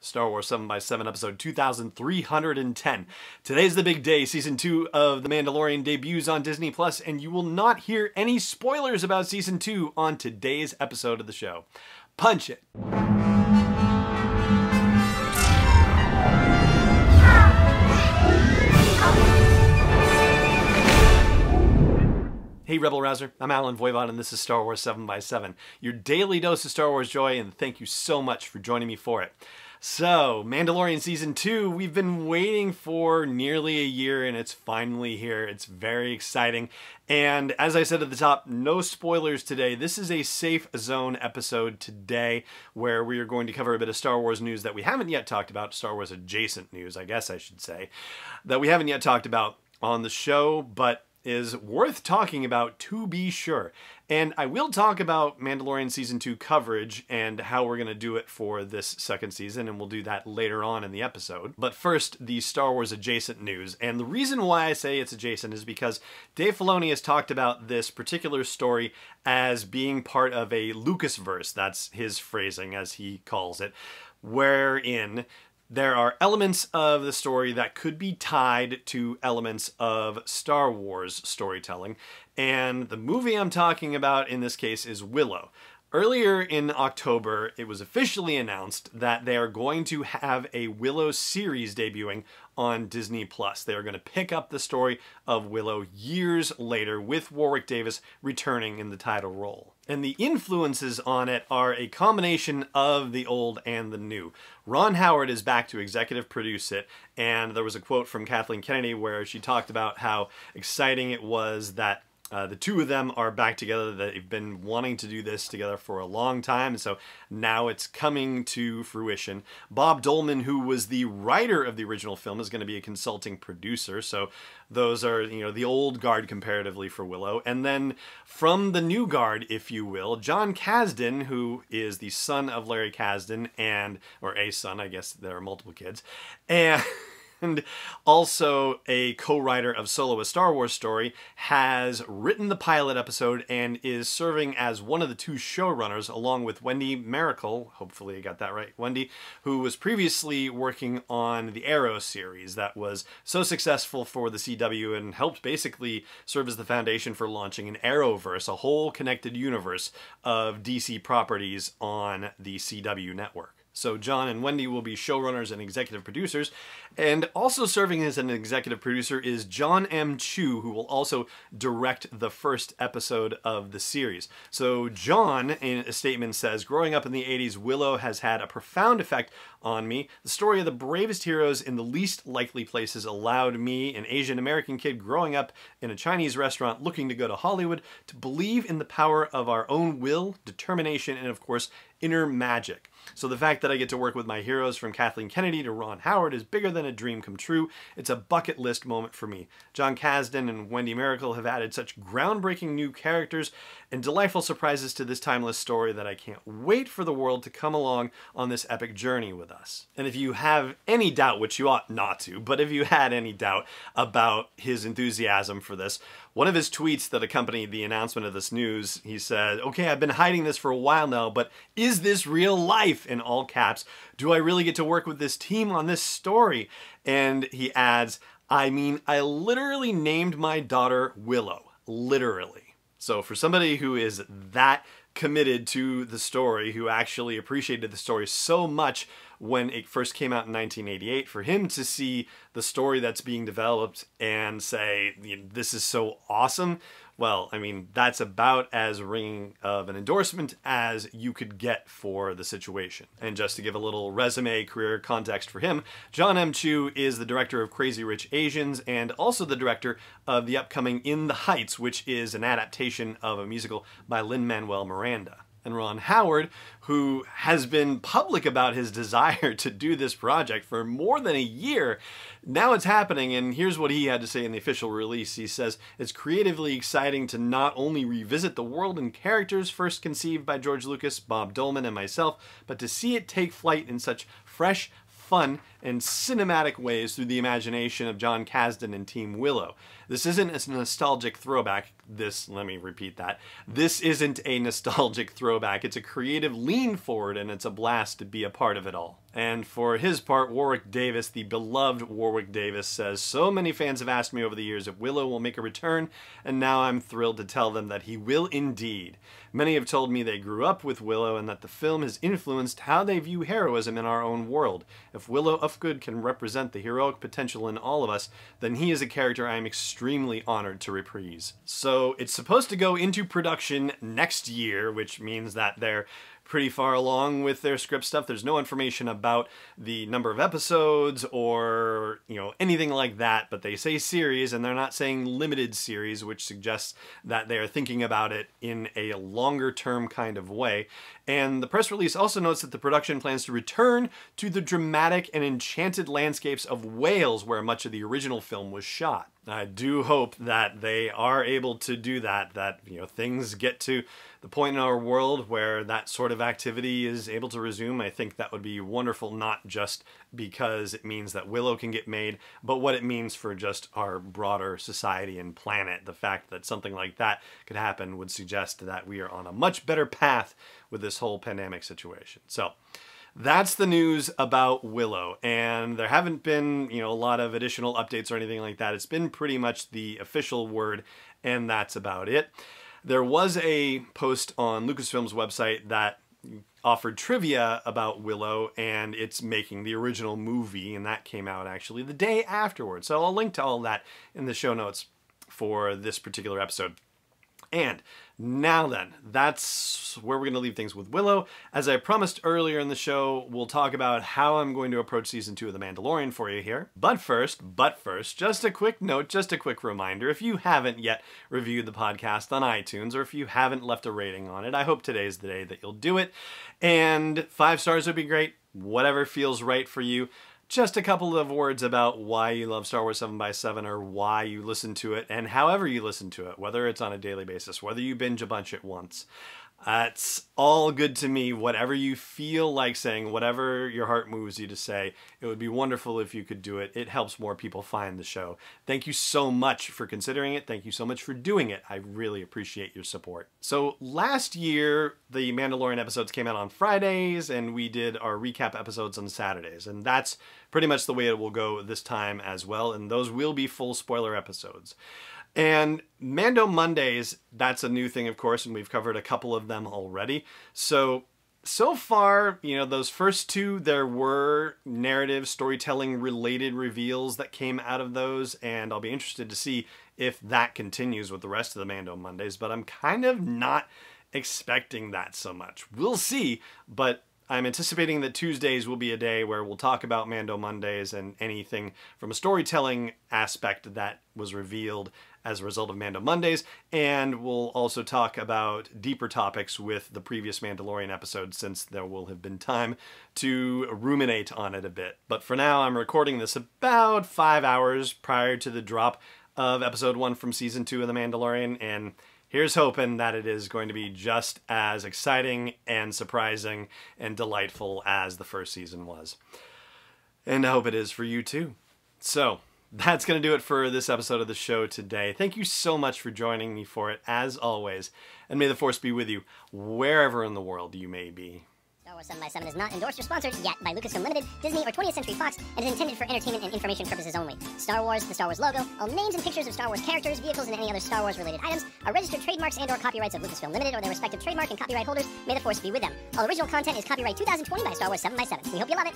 Star Wars 7x7 episode 2310. Today's the big day. Season 2 of The Mandalorian debuts on Disney+, and you will not hear any spoilers about Season 2 on today's episode of the show. Punch it! Hey Rebel Rouser, I'm Alan Voivod and this is Star Wars 7x7, your daily dose of Star Wars joy, and thank you so much for joining me for it. So, Mandalorian Season 2, we've been waiting for nearly a year and it's finally here. It's very exciting. And as I said at the top, no spoilers today. This is a safe zone episode today where we are going to cover a bit of Star Wars news that we haven't yet talked about, Star Wars adjacent news, I guess I should say, that we haven't yet talked about on the show, but is worth talking about to be sure. And I will talk about Mandalorian Season 2 coverage and how we're going to do it for this second season, and we'll do that later on in the episode. But first, the Star Wars adjacent news. And the reason why I say it's adjacent is because Dave Filoni has talked about this particular story as being part of a Lucasverse. That's his phrasing, as he calls it, wherein there are elements of the story that could be tied to elements of Star Wars storytelling, and the movie I'm talking about in this case is Willow. Earlier in October, it was officially announced that they are going to have a Willow series debuting on Disney+. They are going to pick up the story of Willow years later with Warwick Davis returning in the title role. And the influences on it are a combination of the old and the new. Ron Howard is back to executive produce it, and there was a quote from Kathleen Kennedy where she talked about how exciting it was that the two of them are back together, that they've been wanting to do this together for a long time, and so now it's coming to fruition. Bob Dolman, who was the writer of the original film, is going to be a consulting producer, so those are, you know, the old guard comparatively for Willow. And then from the new guard, if you will, John Kasdan, who is the son of Larry Kasdan, or a son, I guess there are multiple kids, and also a co-writer of Solo: A Star Wars Story, has written the pilot episode and is serving as one of the two showrunners along with Wendy Mericle, hopefully I got that right, Wendy, who was previously working on the Arrow series that was so successful for the CW and helped basically serve as the foundation for launching an Arrowverse, a whole connected universe of DC properties on the CW network. So John and Wendy will be showrunners and executive producers, and also serving as an executive producer is John M Chu, who will also direct the first episode of the series. So John, in a statement, says, "Growing up in the 80s, Willow has had a profound effect on me. The story of the bravest heroes in the least likely places allowed me, an Asian American kid growing up in a Chinese restaurant looking to go to Hollywood, to believe in the power of our own will, determination, and of course, inner magic. So the fact that I get to work with my heroes from Kathleen Kennedy to Ron Howard is bigger than a dream come true. It's a bucket list moment for me. John Kasdan and Wendy Mericle have added such groundbreaking new characters and delightful surprises to this timeless story that I can't wait for the world to come along on this epic journey with us." And if you have any doubt, which you ought not to, but if you had any doubt about his enthusiasm for this, one of his tweets that accompanied the announcement of this news, he said, "Okay, I've been hiding this for a while now, but is this real life?" in all caps. "Do I really get to work with this team on this story?" And he adds, "I mean, I literally named my daughter Willow." Literally. So for somebody who is that committed to the story, who actually appreciated the story so much when it first came out in 1988, for him to see the story that's being developed and say, "This is so awesome," well, I mean, that's about as ringing of an endorsement as you could get for the situation. And just to give a little resume career context for him, John M Chu is the director of Crazy Rich Asians and also the director of the upcoming In the Heights, which is an adaptation of a musical by Lin-Manuel Miranda. And Ron Howard, who has been public about his desire to do this project for more than a year, now it's happening, and here's what he had to say in the official release. He says, "It's creatively exciting to not only revisit the world and characters first conceived by George Lucas, Bob Dolman, and myself, but to see it take flight in such fresh, fun, and cinematic ways through the imagination of John Kasdan and Team Willow. This isn't a nostalgic throwback. Let me repeat that. This isn't a nostalgic throwback. It's a creative lean forward, and it's a blast to be a part of it all." And for his part, Warwick Davis, the beloved Warwick Davis, says, "So many fans have asked me over the years if Willow will make a return, and now I'm thrilled to tell them that he will indeed. Many have told me they grew up with Willow and that the film has influenced how they view heroism in our own world. If Willow Ufgood can represent the heroic potential in all of us, then he is a character I am extremely honored to reprise." So it's supposed to go into production next year, which means that they're pretty far along with their script stuff. There's no information about the number of episodes or, anything like that, but they say series, and they're not saying limited series, which suggests that they are thinking about it in a longer term kind of way. And the press release also notes that the production plans to return to the dramatic and enchanted landscapes of Wales, where much of the original film was shot. I do hope that they are able to do that, things get to the point in our world where that sort of activity is able to resume. I think that would be wonderful, not just because it means that Willow can get made, but what it means for just our broader society and planet. The fact that something like that could happen would suggest that we are on a much better path with this whole pandemic situation. So that's the news about Willow, and there haven't been, a lot of additional updates or anything like that. It's been pretty much the official word, and that's about it. There was a post on Lucasfilm's website that offered trivia about Willow and it's making the original movie, and that came out actually the day afterwards. So I'll link to all that in the show notes for this particular episode. And now then, that's where we're going to leave things with Willow. As I promised earlier in the show, we'll talk about how I'm going to approach Season 2 of The Mandalorian for you here. But first, just a quick note, just a quick reminder, if you haven't yet reviewed the podcast on iTunes, or if you haven't left a rating on it, I hope today's the day that you'll do it. And 5 stars would be great, whatever feels right for you. Just a couple of words about why you love Star Wars 7x7 or why you listen to it, and however you listen to it, whether it's on a daily basis, whether you binge a bunch at once. It's all good to me, whatever you feel like saying, whatever your heart moves you to say. It would be wonderful if you could do it. It helps more people find the show. Thank you so much for considering it. Thank you so much for doing it. I really appreciate your support. So last year, the Mandalorian episodes came out on Fridays, and we did our recap episodes on Saturdays. And that's pretty much the way it will go this time as well. And those will be full spoiler episodes. And Mando Mondays, that's a new thing, of course, and we've covered a couple of them already. So far, those first 2, there were narrative, storytelling related reveals that came out of those, and I'll be interested to see if that continues with the rest of the Mando Mondays, but I'm kind of not expecting that so much. We'll see, but I'm anticipating that Tuesdays will be a day where we'll talk about Mando Mondays and anything from a storytelling aspect that was revealed as a result of Mando Mondays, and we'll also talk about deeper topics with the previous Mandalorian episodes, since there will have been time to ruminate on it a bit. But for now, I'm recording this about 5 hours prior to the drop of episode 1 from season 2 of The Mandalorian, and here's hoping that it is going to be just as exciting and surprising and delightful as the first season was. And I hope it is for you too. So that's going to do it for this episode of the show today. Thank you so much for joining me for it, as always. And may the Force be with you, wherever in the world you may be. Star Wars 7x7 is not endorsed or sponsored yet by Lucasfilm Limited, Disney, or 20th Century Fox, and is intended for entertainment and information purposes only. Star Wars, the Star Wars logo, all names and pictures of Star Wars characters, vehicles, and any other Star Wars related items are registered trademarks and/or copyrights of Lucasfilm Limited or their respective trademark and copyright holders. May the Force be with them. All original content is copyright 2020 by Star Wars 7x7. We hope you love it.